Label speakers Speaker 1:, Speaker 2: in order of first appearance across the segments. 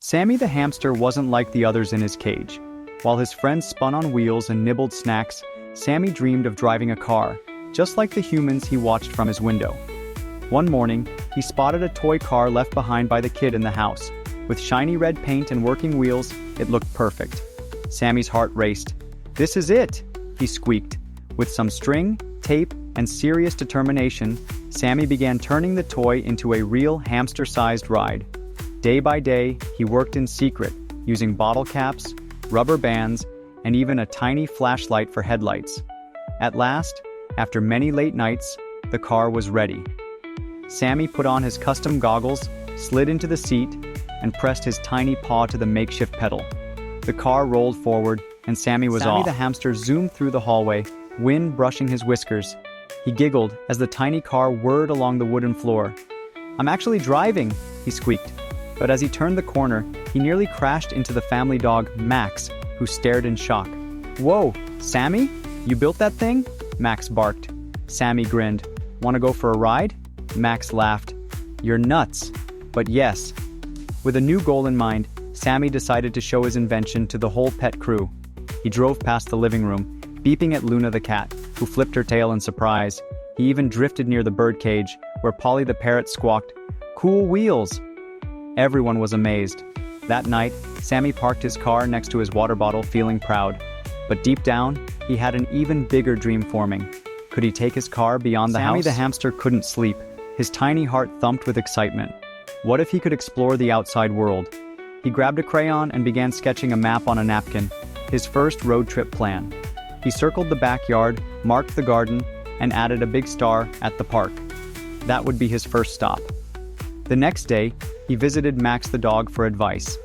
Speaker 1: Sammy the hamster wasn't like the others in his cage. While his friends spun on wheels and nibbled snacks, Sammy dreamed of driving a car, just like the humans he watched from his window. One morning, he spotted a toy car left behind by the kid in the house. With shiny red paint and working wheels, it looked perfect. Sammy's heart raced. "This is it!" he squeaked. With some string, tape, and serious determination, Sammy began turning the toy into a real hamster-sized ride. Day by day, he worked in secret, using bottle caps, rubber bands, and even a tiny flashlight for headlights. At last, after many late nights, the car was ready. Sammy put on his custom goggles, slid into the seat, and pressed his tiny paw to the makeshift pedal. The car rolled forward, and Sammy was off. Sammy the hamster zoomed through the hallway, wind brushing his whiskers. He giggled as the tiny car whirred along the wooden floor. "I'm actually driving," he squeaked. But as he turned the corner, he nearly crashed into the family dog, Max, who stared in shock. "Whoa, Sammy? You built that thing?" Max barked. Sammy grinned. "Want to go for a ride?" Max laughed. "You're nuts." But yes. With a new goal in mind, Sammy decided to show his invention to the whole pet crew. He drove past the living room, beeping at Luna the cat, who flipped her tail in surprise. He even drifted near the birdcage, where Polly the parrot squawked, "Cool wheels!" Everyone was amazed. That night, Sammy parked his car next to his water bottle, feeling proud. But deep down, he had an even bigger dream forming. Could he take his car beyond the house? Sammy the hamster couldn't sleep. His tiny heart thumped with excitement. What if he could explore the outside world? He grabbed a crayon and began sketching a map on a napkin, his first road trip plan. He circled the backyard, marked the garden, and added a big star at the park. That would be his first stop. The next day, he visited Max the dog for advice.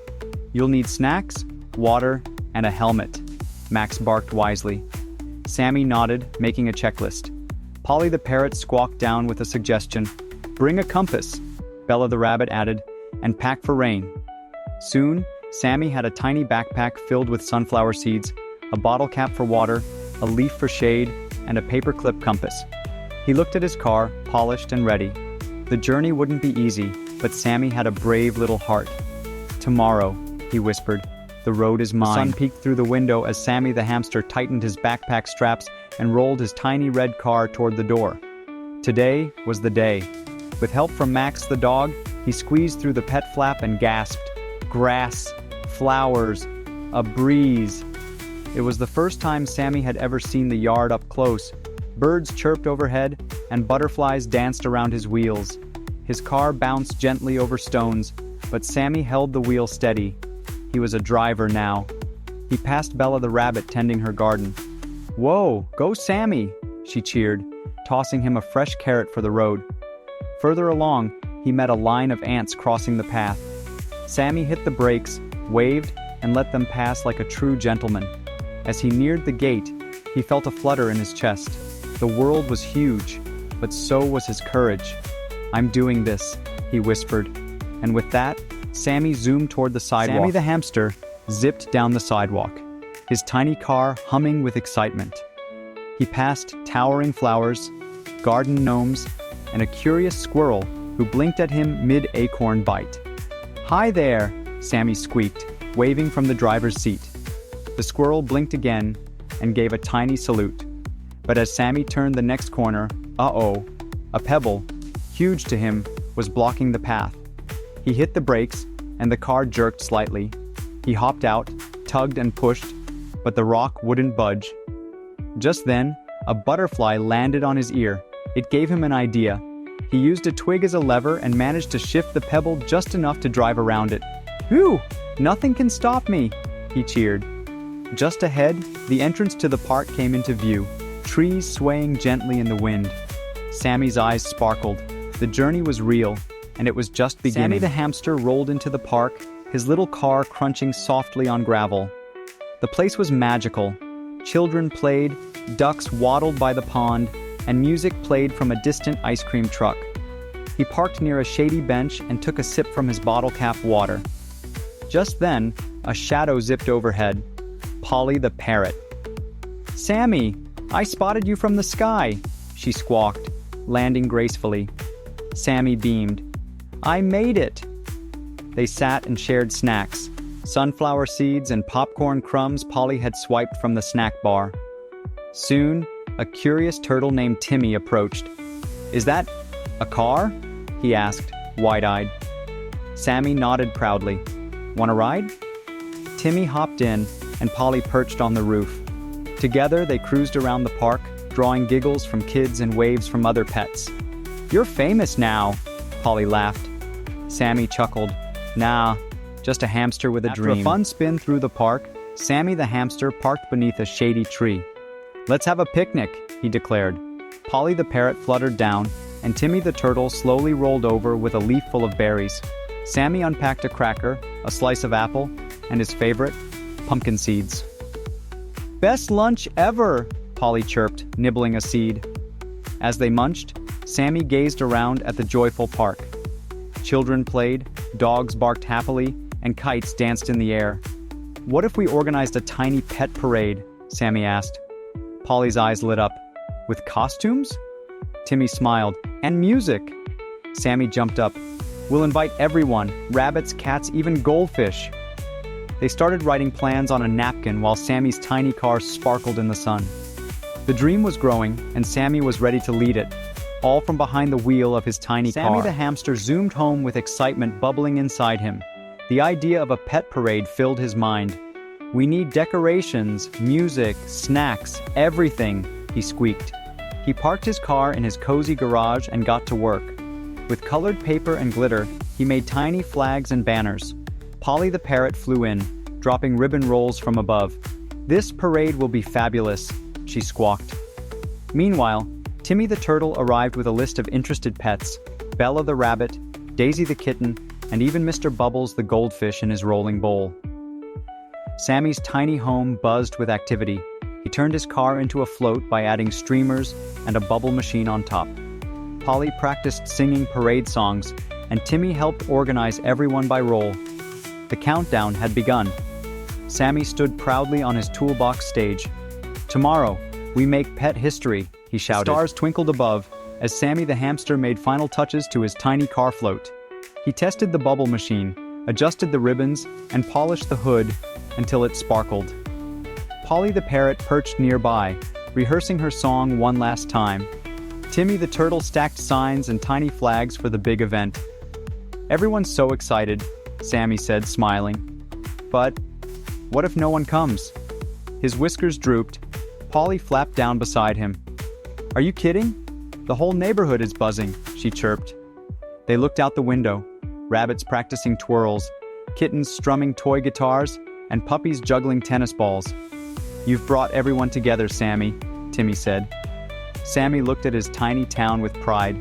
Speaker 1: "You'll need snacks, water, and a helmet," Max barked wisely. Sammy nodded, making a checklist. Polly the parrot squawked down with a suggestion. "Bring a compass," Bella the rabbit added, "and pack for rain." Soon, Sammy had a tiny backpack filled with sunflower seeds, a bottle cap for water, a leaf for shade, and a paperclip compass. He looked at his car, polished and ready. The journey wouldn't be easy, but Sammy had a brave little heart. "Tomorrow," he whispered, "the road is mine." The sun peeked through the window as Sammy the hamster tightened his backpack straps and rolled his tiny red car toward the door. Today was the day. With help from Max the dog, he squeezed through the pet flap and gasped, "Grass, flowers, a breeze." It was the first time Sammy had ever seen the yard up close. Birds chirped overhead, and butterflies danced around his wheels. His car bounced gently over stones, but Sammy held the wheel steady. He was a driver now. He passed Bella the rabbit tending her garden. "Whoa, go Sammy!" she cheered, tossing him a fresh carrot for the road. Further along, he met a line of ants crossing the path. Sammy hit the brakes, waved, and let them pass like a true gentleman. As he neared the gate, he felt a flutter in his chest. The world was huge, but so was his courage. "I'm doing this," he whispered. And with that, Sammy zoomed toward the sidewalk. Sammy the hamster zipped down the sidewalk, his tiny car humming with excitement. He passed towering flowers, garden gnomes, and a curious squirrel who blinked at him mid-acorn bite. "Hi there," Sammy squeaked, waving from the driver's seat. The squirrel blinked again and gave a tiny salute. But as Sammy turned the next corner, a pebble, huge to him, was blocking the path. He hit the brakes, and the car jerked slightly. He hopped out, tugged and pushed, but the rock wouldn't budge. Just then, a butterfly landed on his ear. It gave him an idea. He used a twig as a lever and managed to shift the pebble just enough to drive around it. "Whew! Nothing can stop me!" he cheered. Just ahead, the entrance to the park came into view, trees swaying gently in the wind. Sammy's eyes sparkled. The journey was real, and it was just beginning. Sammy the hamster rolled into the park, his little car crunching softly on gravel. The place was magical. Children played, ducks waddled by the pond, and music played from a distant ice cream truck. He parked near a shady bench and took a sip from his bottle cap water. Just then, a shadow zipped overhead. Polly the parrot. "Sammy, I spotted you from the sky," she squawked, landing gracefully. Sammy beamed. "I made it." They sat and shared snacks. Sunflower seeds and popcorn crumbs Polly had swiped from the snack bar. Soon, a curious turtle named Timmy approached. "Is that a car?" he asked, wide-eyed. Sammy nodded proudly. "Want a ride?" Timmy hopped in, and Polly perched on the roof. Together, they cruised around the park, drawing giggles from kids and waves from other pets. "You're famous now," Polly laughed. Sammy chuckled. "Nah, just a hamster with a dream." After a fun spin through the park, Sammy the hamster parked beneath a shady tree. "Let's have a picnic," he declared. Polly the parrot fluttered down, and Timmy the turtle slowly rolled over with a leaf full of berries. Sammy unpacked a cracker, a slice of apple, and his favorite, pumpkin seeds. "Best lunch ever," Polly chirped, nibbling a seed. As they munched, Sammy gazed around at the joyful park. Children played, dogs barked happily, and kites danced in the air. "What if we organized a tiny pet parade?" Sammy asked. Polly's eyes lit up. "With costumes?" Timmy smiled. "And music!" Sammy jumped up. "We'll invite everyone, rabbits, cats, even goldfish." They started writing plans on a napkin while Sammy's tiny car sparkled in the sun. The dream was growing, and Sammy was ready to lead it, all from behind the wheel of his tiny car. Sammy the hamster zoomed home with excitement bubbling inside him. The idea of a pet parade filled his mind. "We need decorations, music, snacks, everything," he squeaked. He parked his car in his cozy garage and got to work. With colored paper and glitter, he made tiny flags and banners. Polly the parrot flew in, dropping ribbon rolls from above. "This parade will be fabulous," she squawked. Meanwhile, Timmy the turtle arrived with a list of interested pets: Bella the rabbit, Daisy the kitten, and even Mr. Bubbles the goldfish in his rolling bowl. Sammy's tiny home buzzed with activity. He turned his car into a float by adding streamers and a bubble machine on top. Polly practiced singing parade songs, and Timmy helped organize everyone by role. The countdown had begun. Sammy stood proudly on his toolbox stage. "Tomorrow, we make pet history," he shouted. Stars twinkled above as Sammy the hamster made final touches to his tiny car float. He tested the bubble machine, adjusted the ribbons, and polished the hood until it sparkled. Polly the parrot perched nearby, rehearsing her song one last time. Timmy the turtle stacked signs and tiny flags for the big event. "Everyone's so excited," Sammy said, smiling. "But what if no one comes?" His whiskers drooped. Polly flapped down beside him. "Are you kidding? The whole neighborhood is buzzing," she chirped. They looked out the window, rabbits practicing twirls, kittens strumming toy guitars, and puppies juggling tennis balls. "You've brought everyone together, Sammy," Timmy said. Sammy looked at his tiny town with pride.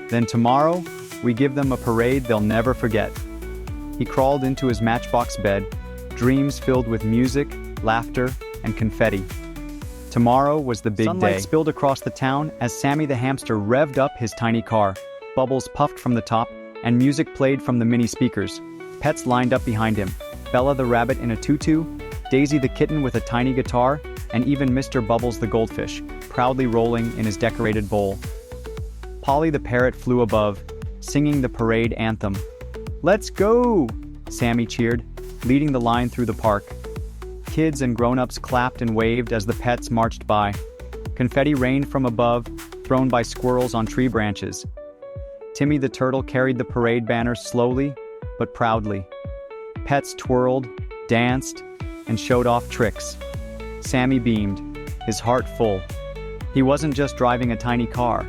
Speaker 1: "Then tomorrow, we give them a parade they'll never forget." He crawled into his matchbox bed, dreams filled with music, laughter, and confetti. Tomorrow was the big day. Sunlight spilled across the town as Sammy the hamster revved up his tiny car. Bubbles puffed from the top, and music played from the mini speakers. Pets lined up behind him. Bella the rabbit in a tutu, Daisy the kitten with a tiny guitar, and even Mr. Bubbles the goldfish, proudly rolling in his decorated bowl. Polly the parrot flew above, singing the parade anthem. "Let's go!" Sammy cheered, leading the line through the park. Kids and grown-ups clapped and waved as the pets marched by. Confetti rained from above, thrown by squirrels on tree branches. Timmy the turtle carried the parade banner slowly, but proudly. Pets twirled, danced, and showed off tricks. Sammy beamed, his heart full. He wasn't just driving a tiny car.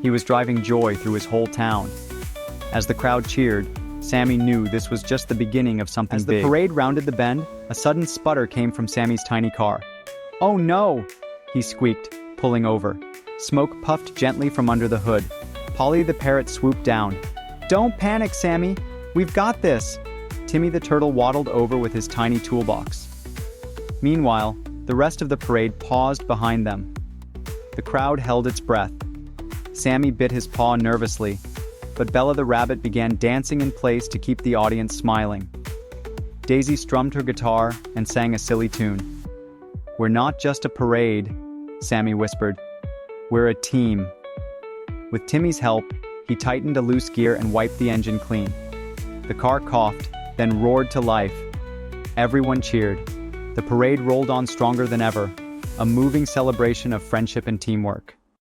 Speaker 1: He was driving joy through his whole town. As the crowd cheered, Sammy knew this was just the beginning of something big. As the parade rounded the bend, a sudden sputter came from Sammy's tiny car. "Oh no!" he squeaked, pulling over. Smoke puffed gently from under the hood. Polly the parrot swooped down. "Don't panic, Sammy. We've got this." Timmy the turtle waddled over with his tiny toolbox. Meanwhile, the rest of the parade paused behind them. The crowd held its breath. Sammy bit his paw nervously, but Bella the rabbit began dancing in place to keep the audience smiling. Daisy strummed her guitar and sang a silly tune. "We're not just a parade," Sammy whispered. "We're a team." With Timmy's help, he tightened a loose gear and wiped the engine clean. The car coughed, then roared to life. Everyone cheered. The parade rolled on stronger than ever, a moving celebration of friendship and teamwork.